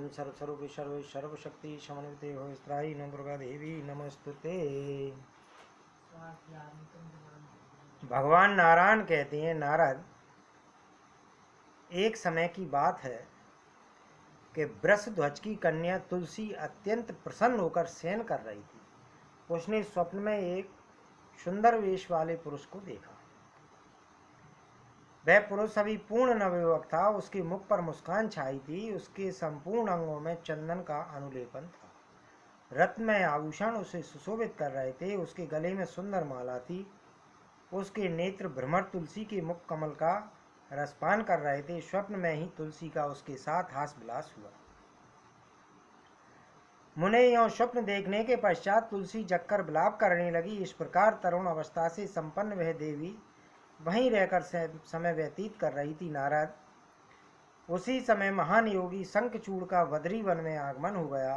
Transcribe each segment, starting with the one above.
ओम सर्वस्वरूपे सर्वे सर्वशक्ति समन्विते हो स्त्राई नम दुर्गा देवी नमस्तुते। भगवान नारायण कहते हैं, नारद, एक समय की बात है कि वृषध्वज की कन्या तुलसी अत्यंत प्रसन्न होकर शयन कर रही थी। उसने स्वप्न में एक सुंदर वेश वाले पुरुष को देखा। वह पुरुष अभी पूर्ण नवयुवक था। उसके मुख पर मुस्कान छाई थी। उसके संपूर्ण अंगों में चंदन का अनुलेपन था। रत्नमय आभूषण उसे सुशोभित कर रहे थे। उसके गले में सुंदर माला थी। उसके नेत्र भ्रमर तुलसी के मुख कमल का रसपान कर रहे थे। स्वप्न में ही तुलसी का उसके साथ हास विलास हुआ। मुने यों स्वप्न देखने के पश्चात तुलसी जगकर विलाप करने लगी। इस प्रकार तरुण अवस्था से संपन्न वह देवी वहीं रहकर समय व्यतीत कर रही थी। नारद, उसी समय महान योगी शंखचूड़ का बद्री वन में आगमन हो गया।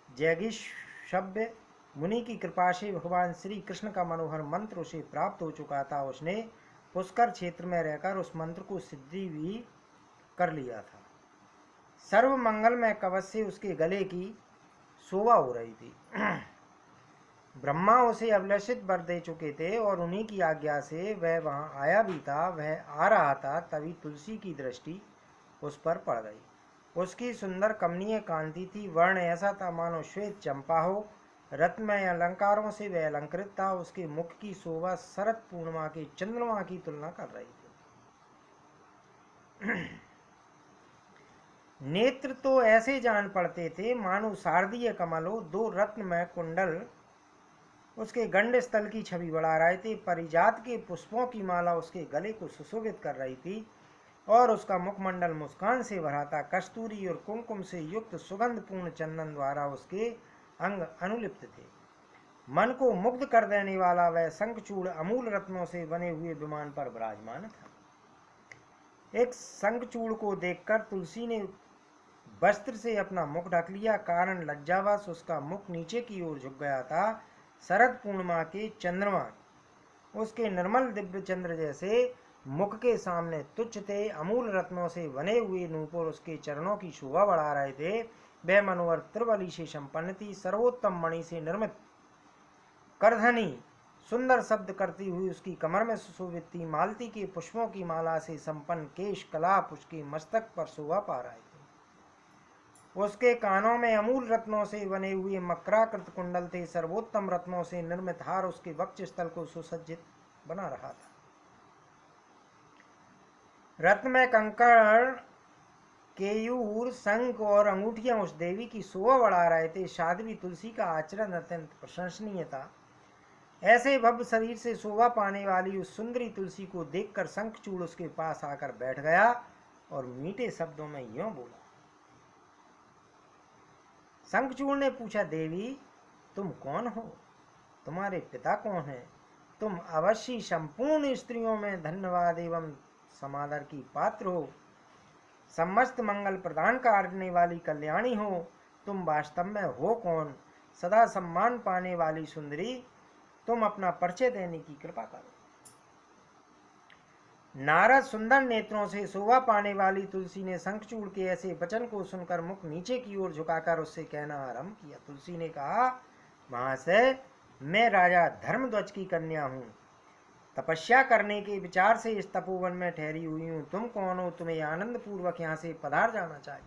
जैगिषव्य मुनि की कृपा से भगवान श्री कृष्ण का मनोहर मंत्र उसे प्राप्त हो चुका था। उसने पुष्कर क्षेत्र में रहकर उस मंत्र को सिद्धि भी कर लिया था। सर्व मंगलमय कवच से उसके गले की शोभा हो रही थी। ब्रह्मा उसे अभिलषित वर दे चुके थे और उन्हीं की आज्ञा से वह वहां आया भी था। वह आ रहा था, तभी तुलसी की दृष्टि उस पर पड़ गई। उसकी सुंदर कमनीय कांति थी। वर्ण ऐसा था मानो श्वेत चंपा हो। रत्नमय अलंकारों से वह अलंकृत था। उसके मुख की शोभा शरद पूर्णिमा के चंद्रमा की तुलना कर रही थी। नेत्र तो ऐसे जान पड़ते थे मानो शारदीय कमल हो। दो रत्नमय कुंडल उसके गंड स्थल की छवि बढ़ा रहे थे। परिजात के पुष्पों की माला उसके गले को सुशोभित कर रही थी और उसका मुखमंडल मुस्कान से भरा था। कस्तूरी और कुमकुम से युक्त सुगंधपूर्ण चंदन द्वारा उसके अंग अनुलिप्त थे। मन को मुग्ध कर देने वाला वह शंखचूड़ अमूल रत्नों से बने हुए विमान पर विराजमान था। एक शंखचूड़ को देखकर तुलसी ने वस्त्र से अपना मुख ढक लिया। कारण लज्जावश उसका मुख नीचे की ओर झुक गया था। शरद पूर्णिमा के चंद्रमा उसके निर्मल दिव्य चंद्र जैसे मुख के सामने तुच्छ थे। अमूल रत्नों से बने हुए नूपुर उसके चरणों की शोभा बढ़ा रहे थे। वह मनोहर त्रिबली से संपन्न थी। सर्वोत्तम मणि से निर्मित करधनी सुंदर शब्द करती हुई उसकी कमर में सुशोभित थी। मालती के पुष्पों की माला से संपन्न केश कलाप उसके मस्तक पर शोभा पा रहे थे। उसके कानों में अमूल रत्नों से बने हुए मकराकृत कुंडल थे। सर्वोत्तम रत्नों से निर्मित हार उसके वक्ष स्थल को सुसज्जित बना रहा था। रत्न में कंकड़, केयूर, शंख और अंगूठियां उस देवी की शोभा बढ़ा रहे थे। साध्वी तुलसी का आचरण अत्यंत प्रशंसनीय था। ऐसे भव्य शरीर से शोभा पाने वाली उस सुंदरी तुलसी को देखकर शंखचूड़ उसके पास आकर बैठ गया और मीठे शब्दों में यूं बोला। शंखचूड़ ने पूछा, देवी, तुम कौन हो? तुम्हारे पिता कौन है? तुम अवश्य संपूर्ण स्त्रियों में धन्यवाद एवं समादर की पात्र हो। समस्त मंगल प्रदान करने वाली कल्याणी हो। तुम वास्तव में हो कौन? सदा सम्मान पाने वाली सुंदरी, तुम अपना परिचय देने की कृपा करो। नारद, सुंदर नेत्रों से शोभा पाने वाली तुलसी ने शंखचूड़ के ऐसे वचन को सुनकर मुख नीचे की ओर झुकाकर उससे कहना आरंभ किया। तुलसी ने कहा, महाशय, मैं राजा धर्मध्वज की कन्या हूँ। तपस्या करने के विचार से इस तपोवन में ठहरी हुई हूँ। तुम कौन हो? तुम्हें आनंद पूर्वक यहाँ से पधार जाना चाहिए,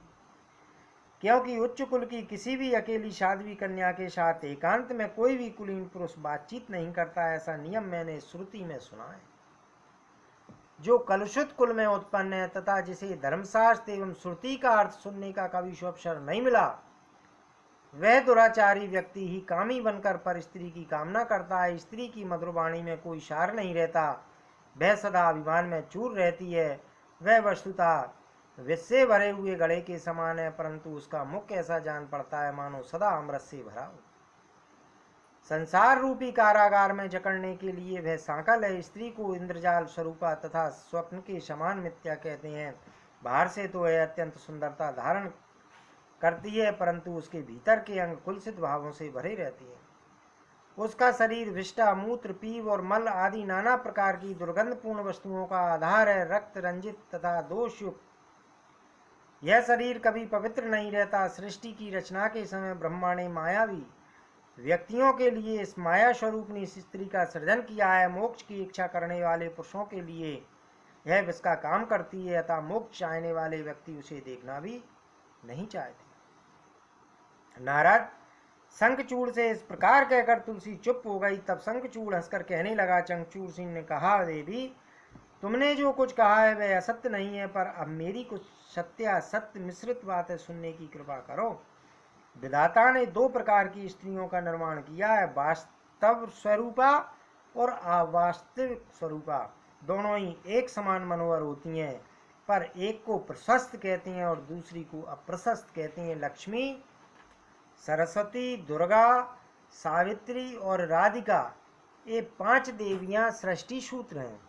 क्योंकि उच्च कुल की किसी भी अकेली साध्वी कन्या के साथ एकांत में कोई भी कुलीन पुरुष बातचीत नहीं करता। ऐसा नियम मैंने श्रुति में सुना है। जो कलुषित कुल में उत्पन्न है तथा जिसे धर्मशास्त्र एवं श्रुति का अर्थ सुनने का कभी अवसर नहीं मिला, वह दुराचारी व्यक्ति ही कामी बनकर पर स्त्री की कामना करता है। स्त्री की मधुर वाणी में कोई सार नहीं रहता। वह सदा अभिमान में चूर रहती है। वह वस्तुतः विष से भरे हुए घड़े के समान है, परंतु उसका मुख ऐसा जान पड़ता है मानो सदा अमृत से भरा हो। संसार रूपी कारागार में जकड़ने के लिए वह सांकल है। स्त्री को इंद्रजाल स्वरूपा तथा स्वप्न के समान मिथ्या कहते हैं। बाहर से तो वह अत्यंत सुंदरता धारण करती है, परंतु उसके भीतर के अंग कुलसित भावों से भरे रहती है। उसका शरीर विष्टा, मूत्र, पीव और मल आदि नाना प्रकार की दुर्गंधपूर्ण वस्तुओं का आधार है। रक्त रंजित तथा दोषयुक्त यह शरीर कभी पवित्र नहीं रहता। सृष्टि की रचना के समय ब्रह्मा ने मायावी व्यक्तियों के लिए इस माया स्वरूपनी स्त्री का सृजन किया है। मोक्ष की इच्छा करने वाले पुरुषों के लिए यह विष का काम करती है, अतः मोक्ष चाहने वाले व्यक्ति उसे देखना भी नहीं चाहते। नारद, शंखचूड़ से इस प्रकार कहकर तुलसी चुप हो गई। तब शंखचूड़ हंसकर कहने लगा। चंखचूड़ सिंह ने कहा, देवी, तुमने जो कुछ कहा है वह असत्य नहीं है, पर अब मेरी कुछ सत्य मिश्रित बातें सुनने की कृपा करो। विधाता ने दो प्रकार की स्त्रियों का निर्माण किया है, वास्तव स्वरूपा और अवास्तविक स्वरूपा। दोनों ही एक समान मनोहर होती हैं, पर एक को प्रशस्त कहते हैं और दूसरी को अप्रशस्त कहते हैं। लक्ष्मी, सरस्वती, दुर्गा, सावित्री और राधिका, ये 5 देवियां सृष्टि सूत्र हैं।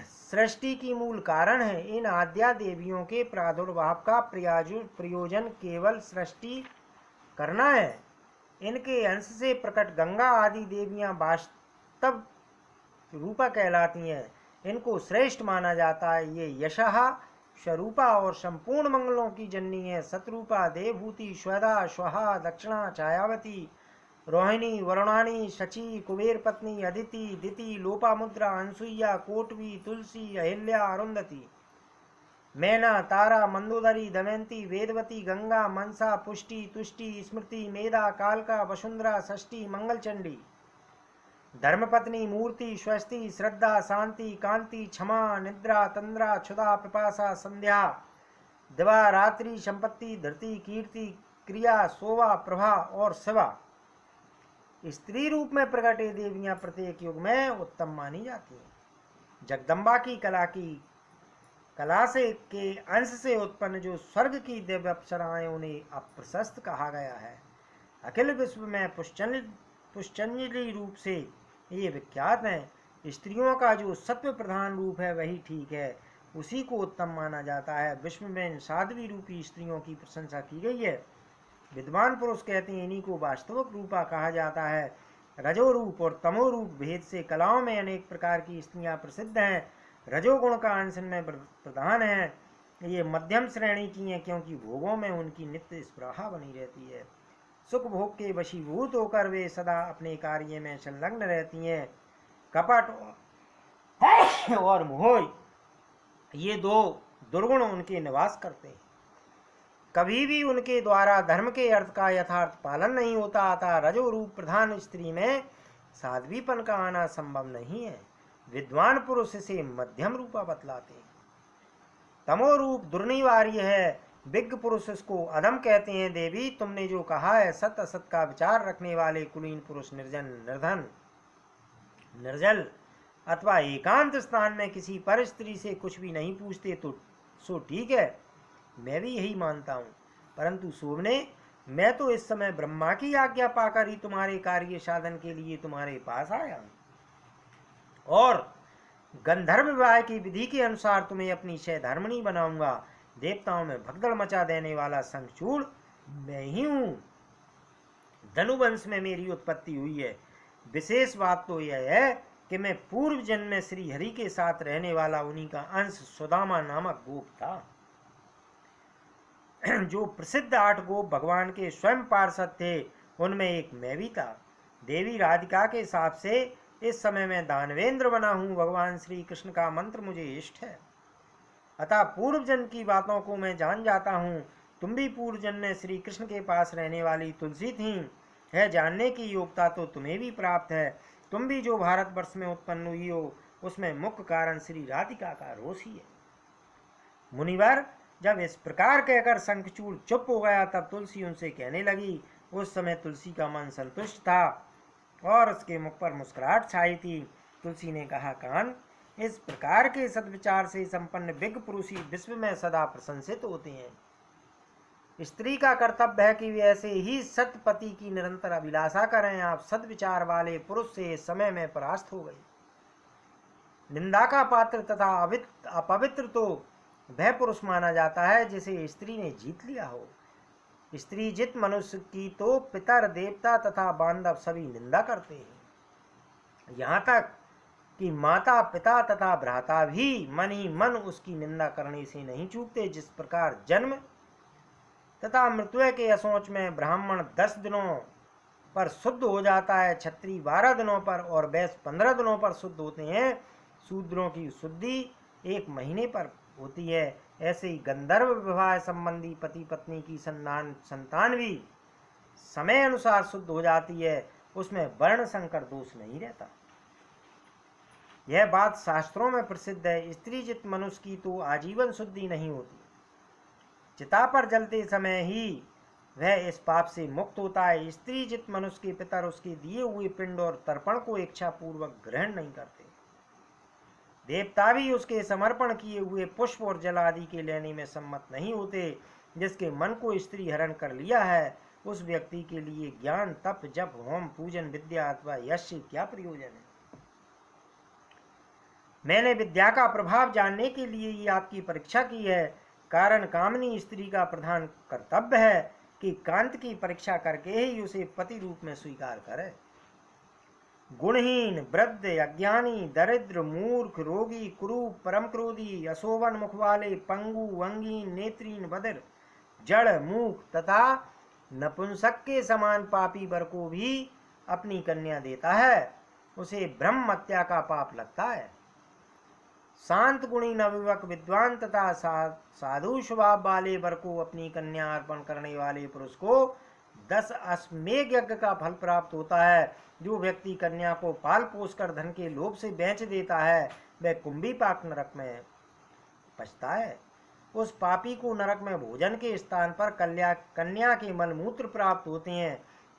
सृष्टि की मूल कारण है। इन आद्या देवियों के प्रादुर्भाव का प्रयोजन केवल सृष्टि करना है। इनके अंश से प्रकट गंगा आदि देवियां वास्तव रूपा कहलाती हैं। इनको श्रेष्ठ माना जाता है। ये यशः स्वरूपा और संपूर्ण मंगलों की जननी है। सतरूपा, देवभूति, श्वेता, स्वाहा, दक्षिणा, छायावती, रोहिणी, वरुणानी, शची, कुबेर पत्नी, अदिति, दिति, लोपामुद्रा, अनसुईया, कोटवी, तुलसी, अहिल्या, अरुंधति, मैना, तारा, मंदोदरी, दमयंती, वेदवती, गंगा, मनसा, पुष्टि, तुष्टि, स्मृति, मेधा, कालका, वसुंधरा, षष्ठी, मंगलचंडी, धर्मपत्नी, मूर्ति, स्वस्ति, श्रद्धा, शांति, कांति, क्षमा, निद्रा, तंद्रा, क्षुधा, पिपासा, संध्या, दिवा, रात्रि, संपत्ति, धरती, कीर्ति, क्रिया, शोभा, प्रभा और शिवा। स्त्री रूप में प्रकट ये देवियां प्रत्येक युग में उत्तम मानी जाती हैं। जगदम्बा की कला से के अंश से उत्पन्न जो स्वर्ग की दिव्य अप्सराएं, उन्हें अप्रशस्त कहा गया है। अखिल विश्व में पुष्पांजलि रूप से ये विख्यात हैं। स्त्रियों का जो सत्व प्रधान रूप है वही ठीक है, उसी को उत्तम माना जाता है। विश्व में साध्वी रूपी स्त्रियों की प्रशंसा की गई है। विद्वान पुरुष कहते हैं इन्हीं को वास्तविक रूपा कहा जाता है। रजोरूप और तमोरूप भेद से कलाओं में अनेक प्रकार की स्त्रियां प्रसिद्ध हैं। रजोगुण का अंश में प्रधान है। ये मध्यम श्रेणी की हैं, क्योंकि भोगों में उनकी नित्य स्पृहा बनी रहती है। सुख भोग के वशीभूत होकर वे सदा अपने कार्य में संलग्न रहती हैं। कपट और मोह, ये 2 दुर्गुण उनके निवास करते हैं। कभी भी उनके द्वारा धर्म के अर्थ का यथार्थ पालन नहीं होता। अतः रजो रूप प्रधान स्त्री में साध्वीपन का आना संभव नहीं है। विद्वान पुरुष इसे मध्यम रूपा बतलाते हैं। तमो रूप दुर्निवार्य है। विज्ञ पुरुष इसको अधम कहते हैं। देवी, तुमने जो कहा है, सत असत का विचार रखने वाले कुलीन पुरुष निर्धन, निर्जल अथवा एकांत स्थान में किसी पर स्त्री से कुछ भी नहीं पूछते, तो सो ठीक है, मैं भी यही मानता हूँ। परंतु शोभने, मैं तो इस समय ब्रह्मा की आज्ञा पाकर ही तुम्हारे कार्य साधन के लिए तुम्हारे पास आया हूँ, और गंधर्व विवाह की विधि के अनुसार तुम्हें अपनी सहधर्मिणी बनाऊंगा। देवताओं में भगदड़ मचा देने वाला शंखचूड़ मैं ही हूँ। धनुवंश में मेरी उत्पत्ति हुई है। विशेष बात तो यह है कि मैं पूर्व जन्म में श्री हरि के साथ रहने वाला उन्हीं का अंश सुदामा नामक गोप था। जो प्रसिद्ध 8 गोप भगवान के स्वयं पार्षद थे, उनमें एक मैं भी था। देवी राधिका के हिसाब से इस समय मैं दानवेंद्र बना हूँ। भगवान श्री कृष्ण का मंत्र मुझे इष्ट है, अतः पूर्व जन्म की बातों को मैं जान जाता हूँ। तुम भी पूर्व जन्म में श्री कृष्ण के पास रहने वाली तुलसी थी, है जानने की योग्यता तो तुम्हें भी प्राप्त है। तुम भी जो भारतवर्ष में उत्पन्न हुई हो, उसमें मुख्य कारण श्री राधिका का रोष ही है। मुनिवर, जब इस प्रकार कहकर शंखचूड़ चुप हो गया, तब तुलसी उनसे कहने लगी। उस समय तुलसी का मन संतुष्ट था और उसके मुख पर मुस्कुराहट छाई थी। तुलसी ने कहा, कान, इस प्रकार के सद्विचार से संपन्न विज्ञ पुरुष ही विश्व में सदा प्रशंसित होते हैं। स्त्री का कर्तव्य है कि वे ऐसे ही सतपति की निरंतर अभिलाषा करें। आप सद्विचार वाले पुरुष से इस समय में परास्त हो गई। निंदा का पात्र तथा अपवित्र तो वह पुरुष माना जाता है जिसे स्त्री ने जीत लिया हो। स्त्री जित मनुष्य की तो पितर, देवता तथा बांधव सभी निंदा करते हैं। यहाँ तक कि माता पिता तथा भ्राता भी मन ही मन उसकी निंदा करने से नहीं चूकते। जिस प्रकार जन्म तथा मृत्यु के असोच में ब्राह्मण 10 दिनों पर शुद्ध हो जाता है, क्षत्रिय 12 दिनों पर और वैश्य 15 दिनों पर शुद्ध होते हैं, शूद्रों की शुद्धि 1 महीने पर होती है, ऐसे ही गंधर्व विवाह संबंधी पति पत्नी की संतान भी समय अनुसार शुद्ध हो जाती है, उसमें वर्ण संकर दोष नहीं रहता। यह बात शास्त्रों में प्रसिद्ध है। स्त्री जित मनुष्य की तो आजीवन शुद्धि नहीं होती, चिता पर जलते समय ही वह इस पाप से मुक्त होता है। स्त्री जित मनुष्य के पितर उसके दिए हुए पिंड और तर्पण को इच्छा पूर्वक ग्रहण नहीं करते। देवता भी उसके समर्पण किए हुए पुष्प और जल आदि के लेने में सम्मत नहीं होते। जिसके मन को स्त्री हरण कर लिया है, उस व्यक्ति के लिए ज्ञान, तप, जप, होम, पूजन, विद्या अथवा यश से क्या प्रयोजन है। मैंने विद्या का प्रभाव जानने के लिए ही आपकी परीक्षा की है। कारण कामनी स्त्री का प्रधान कर्तव्य है कि कांत की परीक्षा करके ही उसे पति रूप में स्वीकार करे। गुणहीन, वृद्ध, अज्ञानी, दरिद्र, मूर्ख, रोगी, कुरूप, परम क्रोधी, अशोभन मुख वाले, पंगु, अंगीन, नेत्रीन, बधिर, जड़, मूक तथा नपुंसक के समान पापी वर को भी अपनी कन्या देता है, उसे ब्रह्म हत्या का पाप लगता है। शांत गुणी नवयुवक, विद्वान तथा साधु स्वभाव वाले वर को अपनी कन्या अर्पण करने वाले पुरुष को 10 अश्वमेध यज्ञ का फल प्राप्त होता है। जो व्यक्ति कन्या को पाल पोस कर धन के लोभ से बेच देता है, वह कुंभीपाक नरक में पछता है। उस पापी को नरक में भोजन के स्थान पर कन्या के मलमूत्र प्राप्त होते हैं।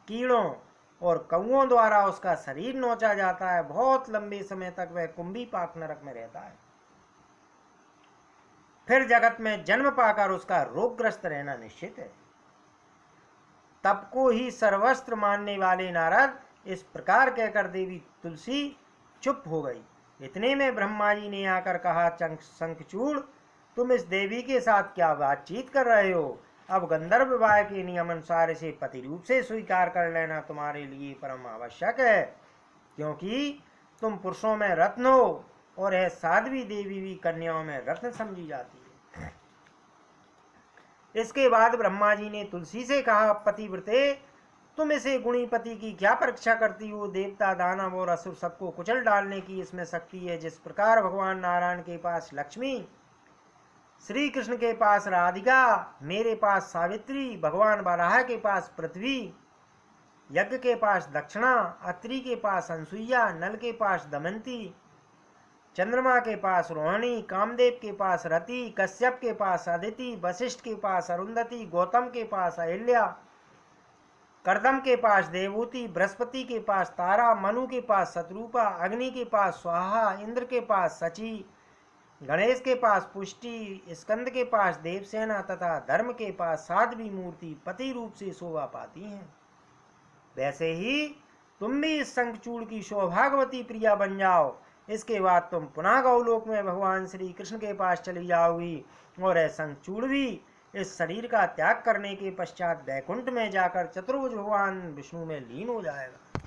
कीड़ों और कौओं द्वारा उसका शरीर नोचा जाता है। बहुत लंबे समय तक वह कुंभीपाक नरक में रहता है। फिर जगत में जन्म पाकर उसका रोगग्रस्त रहना निश्चित है। तप को ही सर्वस्त्र मानने वाले नारद इस प्रकार कहकर देवी तुलसी चुप हो गई। इतने में ब्रह्मा जी ने आकर कहा, शंखचूड़, तुम इस देवी के साथ क्या बातचीत कर रहे हो? अब गंधर्व विवाह के नियम अनुसार इसे पति रूप से स्वीकार कर लेना तुम्हारे लिए परम आवश्यक है, क्योंकि तुम पुरुषों में रत्न हो और यह साध्वी देवी भी कन्याओं में रत्न समझी जाती है। इसके बाद ब्रह्मा जी ने तुलसी से कहा, पतिव्रते, तुम इसे गुणी पति की क्या परीक्षा करती हो? देवता, दानव और असुर सबको कुचल डालने की इसमें शक्ति है। जिस प्रकार भगवान नारायण के पास लक्ष्मी, श्री कृष्ण के पास राधिका, मेरे पास सावित्री, भगवान वराह के पास पृथ्वी, यज्ञ के पास दक्षिणा, अत्रि के पास अनसुईया, नल के पास दमयंती, चंद्रमा के पास रोहिणी, कामदेव के पास रति, कश्यप के पास अदिति, वशिष्ठ के पास अरुंधति, गौतम के पास अहिल्या, करदम के पास देवहूति, बृहस्पति के पास तारा, मनु के पास शत्रुपा, अग्नि के पास स्वाहा, इंद्र के पास शची, गणेश के पास पुष्टि, स्कंद के पास देवसेना तथा धर्म के पास साध्वी मूर्ति पति रूप से शोभा पाती हैं। वैसे ही तुम भी इस शंखचूड़ की सौभाग्यवती प्रिया बन जाओ। इसके बाद तुम पुनः गौलोक में भगवान श्री कृष्ण के पास चली जाओगी और यह शंखचूड़ भी इस शरीर का त्याग करने के पश्चात वैकुंठ में जाकर चतुर्भुज भगवान विष्णु में लीन हो जाएगा।